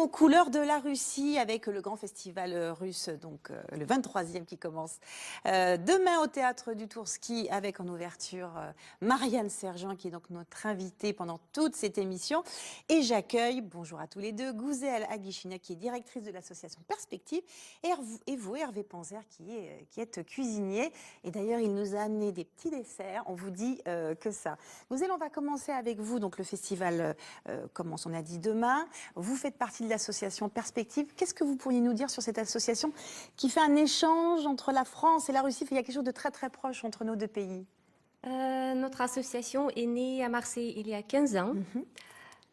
aux couleurs de la Russie avec le grand festival russe, donc le 23e qui commence demain au Théâtre du Tourski avec en ouverture Marianne Sergent qui est donc notre invitée pendant toute cette émission. Et j'accueille, bonjour à tous les deux, Gouzel Aguichina qui est directrice de l'association Perspective et vous, Hervé Panzer qui êtes cuisinier. Et d'ailleurs, il nous a amené des petits desserts, on vous dit que ça. Gouzel, on va commencer avec vous, donc le festival commence, on a dit demain. Vous faites partie de l'association Perspective. Qu'est-ce que vous pourriez nous dire sur cette association qui fait un échange entre la France et la Russie? Il y a quelque chose de très très proche entre nos deux pays. Notre association est née à Marseille il y a 15 ans.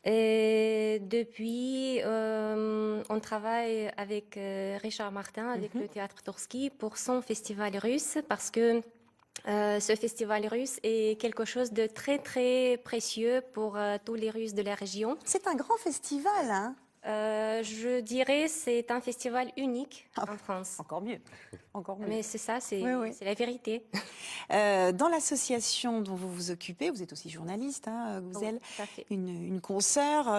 Et depuis, on travaille avec Richard Martin, avec le Théâtre Tourski, pour son festival russe, parce que ce festival russe est quelque chose de très très précieux pour tous les Russes de la région. C'est un grand festival, hein? Je dirais c'est un festival unique en France. Encore mieux. Encore mieux. Mais c'est ça, c'est c'est la vérité. Dans l'association dont vous vous occupez, vous êtes aussi journaliste, hein, Gouzel, une consoeur.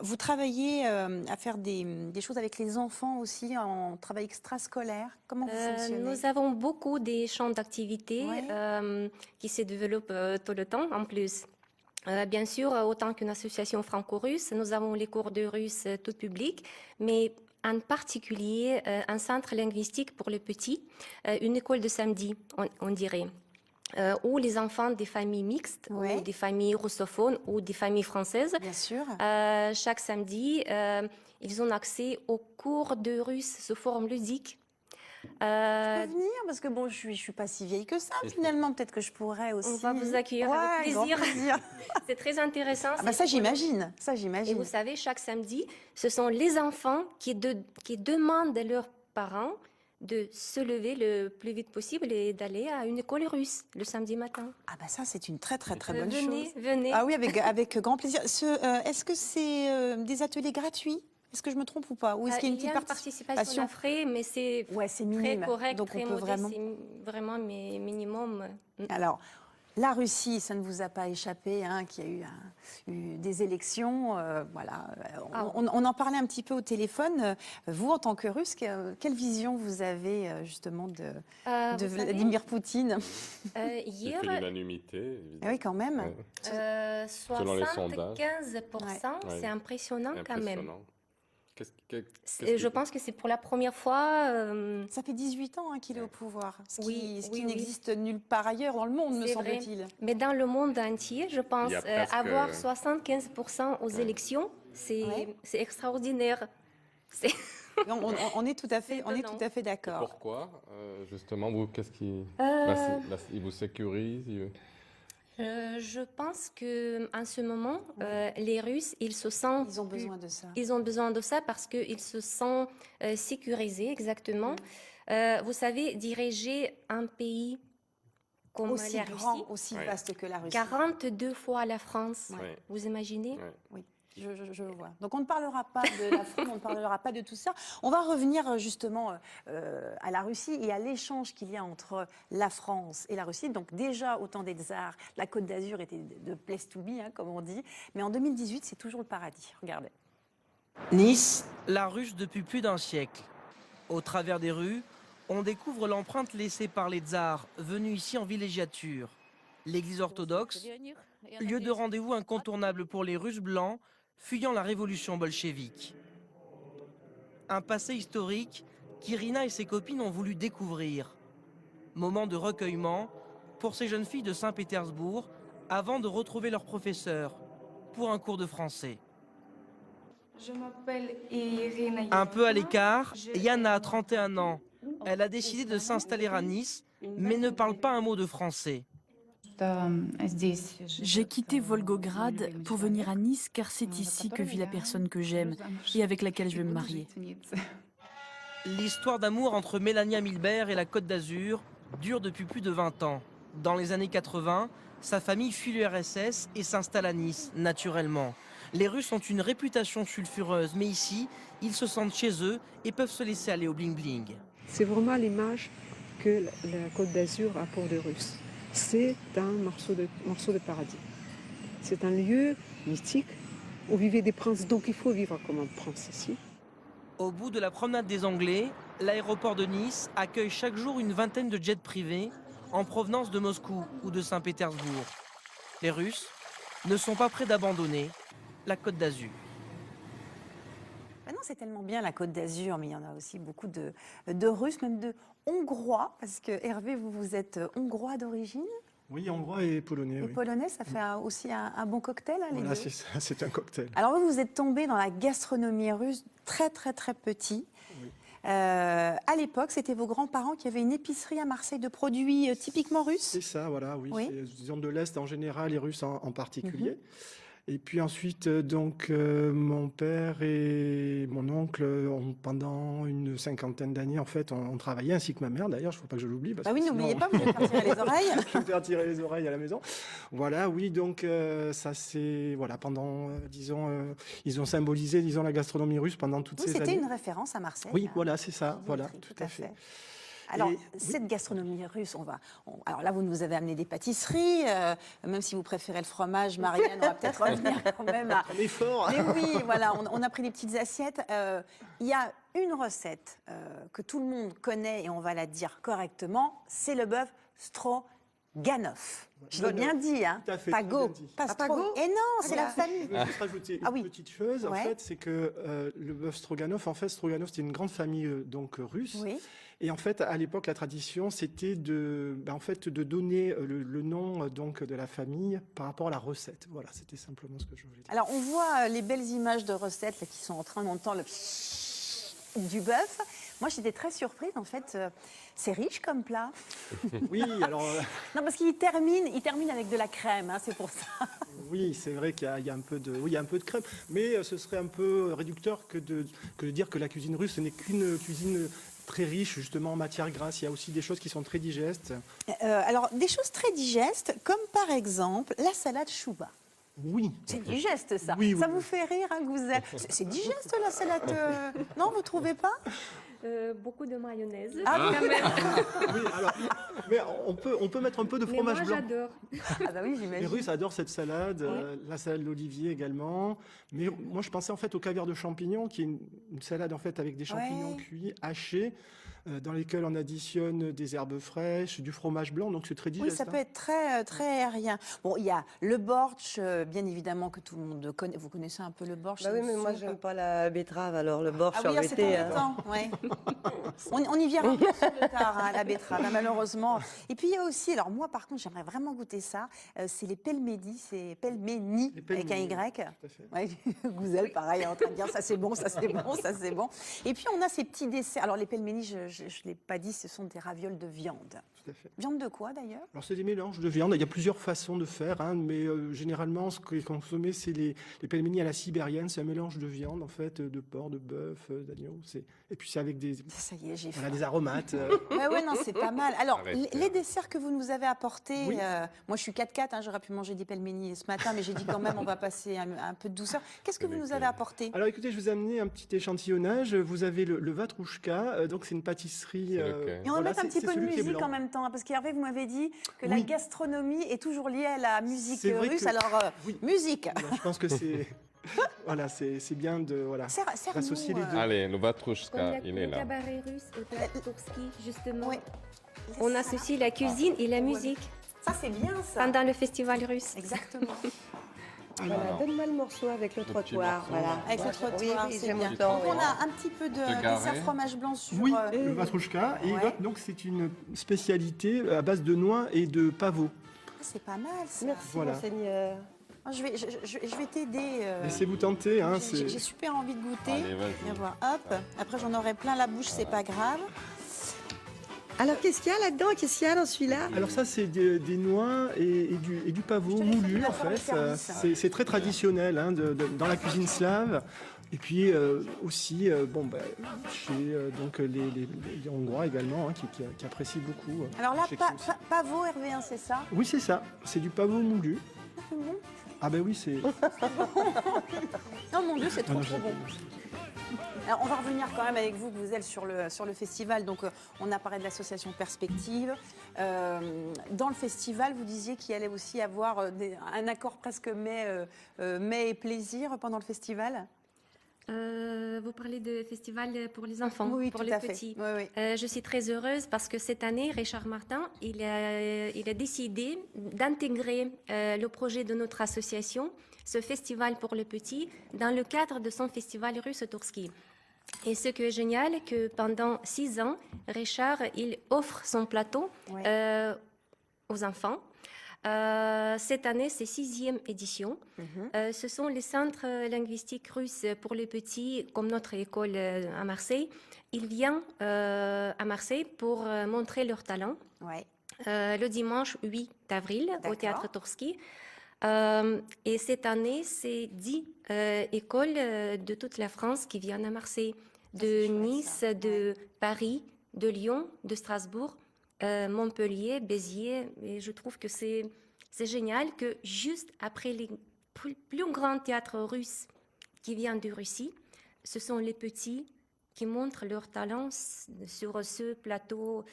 Vous travaillez à faire des choses avec les enfants aussi, en travail extrascolaire. Comment vous fonctionnez? Nous avons beaucoup des champs d'activité qui se développent tout le temps en plus. Bien sûr, autant qu'une association franco-russe, nous avons les cours de russe tout public, mais en particulier un centre linguistique pour les petits, une école de samedi, on dirait, où les enfants des familles mixtes, ou des familles russophones ou des familles françaises, bien sûr. Chaque samedi, ils ont accès aux cours de russe sous forme ludique. Je peux venir parce que bon, je suis pas si vieille que ça finalement. Peut-être que je pourrais aussi. On va vous accueillir avec plaisir. C'est très intéressant. Ah bah ça j'imagine. Ça j'imagine. Et vous savez, chaque samedi, ce sont les enfants qui demandent à leurs parents de se lever le plus vite possible et d'aller à une école russe le samedi matin. Ah bah ça c'est une très très très bonne chose. Venez. Ah oui, avec grand plaisir. Est-ce que c'est des ateliers gratuits? Est-ce que je me trompe ou pas? Ou est-ce qu'il y a une petite participation à frais, mais c'est très correct, donc très modeste, c'est vraiment minimum. Alors, la Russie, ça ne vous a pas échappé, hein, qu'il y a eu des élections. Voilà. On en parlait un petit peu au téléphone. Vous, en tant que Russe, quelle vision vous avez justement de Vladimir Poutine? Hier, c'est l'unanimité. Oui, quand même. Ouais. 75%, c'est impressionnant quand même. Je pense que c'est pour la première fois. Ça fait 18 ans qu'il est au pouvoir, ce qui n'existe nulle part ailleurs dans le monde, me semble-t-il. Mais dans le monde entier, je pense, avoir 75% aux élections, c'est extraordinaire. On est tout à fait d'accord. Pourquoi, justement, vous, qu'est-ce qui il vous sécurise? Je pense que en ce moment, les Russes, ils se sentent. Ils ont besoin de ça. Ils ont besoin de ça parce qu'ils se sentent sécurisés, exactement. Vous savez, diriger un pays comme aussi la grand, Russie, aussi vaste que la Russie. 42 fois la France. Vous imaginez? Oui. Je vois. Donc on ne parlera pas de l'Afrique, on ne parlera pas de tout ça. On va revenir justement à la Russie et à l'échange qu'il y a entre la France et la Russie. Donc déjà, au temps des tsars, la Côte d'Azur était de place to be, hein, comme on dit. Mais en 2018, c'est toujours le paradis. Regardez. Nice, la ruche depuis plus d'un siècle. Au travers des rues, on découvre l'empreinte laissée par les tsars venus ici en villégiature. L'église orthodoxe, lieu de rendez-vous incontournable pour les Russes blancs fuyant la révolution bolchevique. Un passé historique qu'Irina et ses copines ont voulu découvrir. Moment de recueillement pour ces jeunes filles de Saint-Pétersbourg avant de retrouver leur professeur pour un cours de français. Je m'appelle Irina. Un peu à l'écart, Yana a 31 ans. Elle a décidé de s'installer à Nice, mais ne parle pas un mot de français. J'ai quitté Volgograd pour venir à Nice car c'est ici que vit la personne que j'aime et avec laquelle je vais me marier. L'histoire d'amour entre Mélania Milbert et la Côte d'Azur dure depuis plus de 20 ans. Dans les années 80, sa famille fuit l'URSS et s'installe à Nice, naturellement. Les Russes ont une réputation sulfureuse, mais ici, ils se sentent chez eux et peuvent se laisser aller au bling-bling. C'est vraiment l'image que la Côte d'Azur a pour les Russes. C'est un morceau de paradis. C'est un lieu mythique On vivait des princes, donc il faut vivre comme un prince ici. Au bout de la promenade des Anglais, l'aéroport de Nice accueille chaque jour une vingtaine de jets privés en provenance de Moscou ou de Saint-Pétersbourg. Les Russes ne sont pas prêts d'abandonner la Côte d'Azur. Maintenant, c'est tellement bien la Côte d'Azur, mais il y en a aussi beaucoup de Russes, même de Hongrois, parce que Hervé, vous êtes hongrois d'origine. Oui, hongrois et polonais. Et Oui. polonais, ça fait aussi un bon cocktail, hein, les Voilà, deux. c'est ça, c'est un cocktail. Alors vous êtes tombé dans la gastronomie russe très petit. Oui. À l'époque, c'était vos grands-parents qui avaient une épicerie à Marseille de produits typiquement russes. C'est ça, voilà, oui. Oui. C'est, disons, de l'Est en général, les Russes en particulier. Et puis ensuite, mon père et mon oncle, pendant une cinquantaine d'années, en fait, ont travaillé, ainsi que ma mère, d'ailleurs, il ne faut pas que je l'oublie. Bah oui, n'oubliez pas, vous allez faire tirer les oreilles. Je vais faire tirer les oreilles à la maison. Voilà, oui, donc ça c'est, voilà, pendant, disons, ils ont symbolisé, disons, la gastronomie russe pendant toutes Oui, ces années. c'était une référence à Marseille. Oui, hein. voilà, c'est ça, voilà, Billetterie, tout à fait. Alors, Et- cette gastronomie russe, alors là, vous nous avez amené des pâtisseries, même si vous préférez le fromage, Marianne, on va peut-être revenir quand même à... Un effort. Mais oui, voilà, on a pris des petites assiettes. Il y a une recette que tout le monde connaît et on va la dire correctement, c'est le bœuf stroganoff. Je l'ai bien dit, hein. Tout à fait, Pas tout go, bien dit. pas Ah, pas stro. go Et non, c'est la famille. Je veux juste rajouter Ah une oui. petite chose, en Ouais. fait, c'est que le bœuf stroganoff, en fait, stroganoff, c'était une grande famille donc russe. Oui. Et en fait, à l'époque, la tradition, c'était de donner le nom donc de la famille par rapport à la recette. Voilà, c'était simplement ce que je voulais dire. Alors, on voit les belles images de recettes là, qui sont en train d'entendre le du bœuf. Moi, j'étais très surprise. En fait, c'est riche comme plat. Oui, alors Non, parce qu'il termine avec de la crème, hein, c'est pour ça. oui, c'est vrai qu'il y a un peu de, oui, il y a un peu de crème, mais ce serait un peu réducteur que de dire que la cuisine russe ce n'est qu'une cuisine très riche justement en matière grasse. Il y a aussi des choses qui sont très digestes. Alors, des choses très digestes, comme par exemple la salade chouba. Oui. C'est digeste, ça. Oui, Ça oui, vous oui. fait rire, hein, que vous êtes... C'est digeste, la salade Non, vous trouvez pas? Beaucoup de mayonnaise. Ah, quand même. Oui, alors, mais on peut mettre un peu de Mais fromage moi, blanc. j'adore. Ah bah oui, Les j'imagine. Russes adorent cette salade, la salade d'olivier également. Mais moi, je pensais en fait au caviar de champignons, qui est une salade en fait avec des champignons Ouais. cuits, hachés, dans lesquels on additionne des herbes fraîches, du fromage blanc, donc c'est très digeste. Oui, ça hein. peut être très aérien. Bon, il y a le bortsch, bien évidemment, que tout le monde connaît. Vous connaissez un peu le bortsch? Bah c'est oui, une mais moi soupe. j'aime pas la betterave, alors le borsch Ah oui, sur c'est l'été. embêtant, ouais. On y vient un peu sur le tard, hein, la betterave, hein, malheureusement. Et puis il y a aussi, alors moi par contre, j'aimerais vraiment goûter ça, c'est les pelménis, c'est pelménis Les avec un pelménis, Y. tout à fait. Ouais, Gouzel, pareil, en train de dire ça c'est bon, ça c'est bon, ça c'est bon. Et puis on a ces petits desserts. Alors les pelménis, je ne l'ai pas dit, ce sont des ravioles de viande. Tout à fait. Viande de quoi d'ailleurs? Alors c'est des mélanges de viande, il y a plusieurs façons de faire, hein, mais généralement ce qui est consommé c'est les pelménis à la sibérienne, c'est un mélange de viande en fait, de porc, de bœuf, d'agneau, et puis c'est avec des, Ça y est, j'ai voilà, faim. des aromates. Ouais, non, c'est pas mal. Alors, Arrêtez. les desserts que vous nous avez apportés, Oui. moi je suis 4-4, hein, j'aurais pu manger des pelménis ce matin, mais j'ai dit quand même, on va passer un peu de douceur. Qu'est-ce que vous nous avez apporté? Alors écoutez, je vous ai amené un petit échantillonnage, vous avez le vatrouchka, donc c'est une pâtisserie... C'est lequel Et on va voilà, mettre un c'est- petit peu c'est de celui qui est musique blanc. en même temps, hein, parce qu'Hervé, vous m'avez dit que la Oui. gastronomie est toujours liée à la musique C'est vrai russe. que- Alors, oui. musique. Voilà, je pense que c'est... voilà, c'est bien de... Voilà. Serre-nous, D'associer les deux. Allez, le Comme Vatrouchka, il est le là. cabaret russe au théâtre Toursky, justement. Oui. On associe la cuisine et la musique Ça, c'est bien ça. pendant le festival russe. Exactement. Voilà, donne-moi le morceau avec le petit trottoir. morceau, Voilà. là. Avec le Oui, trottoir, oui, c'est j'aime bien. autant, Donc, on oui. a un petit peu de garé. dessert fromage blanc sur... Oui, le vatrouchka. Et Ouais. donc c'est une spécialité à base de noix et de pavot. C'est pas mal ça. Merci, Voilà. monseigneur. Ah, je vais t'aider. Laissez-vous tenter. Hein, J'ai super envie de goûter. Allez, vas-y. Viens voir, hop. Après, j'en aurai plein la bouche, c'est pas grave. Alors qu'est-ce qu'il y a là-dedans? Qu'est-ce qu'il y a dans celui-là? Alors ça, c'est des noix et du pavot Je te laisse moulu, faire en fait. le service. C'est très traditionnel hein, dans la cuisine slave. Et puis aussi, chez donc, les Hongrois également, hein, qui apprécient beaucoup. Alors là, chez qui aussi. pavot, Hervé, hein, c'est ça? Oui, c'est ça. C'est du pavot moulu. C'est bon. Ah ben oui, c'est... Oh mon Dieu, c'est Ah trop non, trop bon. Alors, on va revenir quand même avec vous, vous êtes sur le festival. Donc, on a parlé de l'association Perspective. Dans le festival, vous disiez qu'il allait aussi avoir un accord presque mai et plaisir pendant le festival. Vous parlez de festival pour les enfants, Oui, pour tout les à fait. petits. Oui. Je suis très heureuse parce que cette année, Richard Martin, il a décidé d'intégrer le projet de notre association, ce festival pour les petits, dans le cadre de son festival russe Tourski. Et ce qui est génial, que pendant 6 ans, Richard, il offre son plateau aux enfants. Cette année, c'est 6e édition. Ce sont les centres linguistiques russes pour les petits, comme notre école à Marseille. Il vient à Marseille pour montrer leur talent. Le dimanche 8 avril au Théâtre Tourski. Et cette année, c'est 10 écoles de toute la France qui viennent à Marseille. De Nice, de Paris, de Lyon, de Strasbourg, Montpellier, Béziers. Et je trouve que c'est génial que juste après les plus grands théâtres russes qui viennent de Russie, ce sont les petits qui montrent leur talent sur ce plateau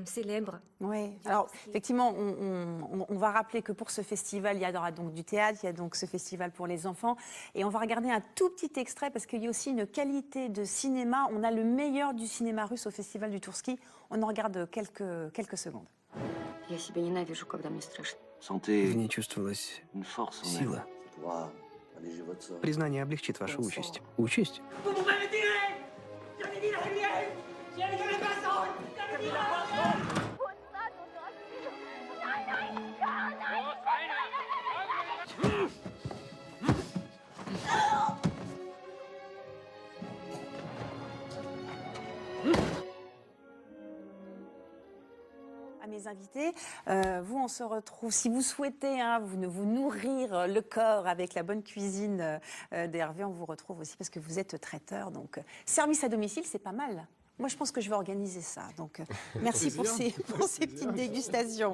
célèbre. Oui, alors effectivement, on va rappeler que pour ce festival, il y aura donc du théâtre, il y a donc ce festival pour les enfants. Et on va regarder un tout petit extrait parce qu'il y a aussi une qualité de cinéma. On a le meilleur du cinéma russe au festival du Tourski. On en regarde quelques secondes. Santé. В ней чувствовалась сила. Признание облегчит вашу участь. Участь? À mes invités, vous, on se retrouve, si vous souhaitez vous nourrir le corps avec la bonne cuisine d'Hervé, on vous retrouve aussi parce que vous êtes traiteur. Donc, service à domicile, c'est pas mal. Moi, je pense que je vais organiser ça. Donc, merci pour ces petites dégustations.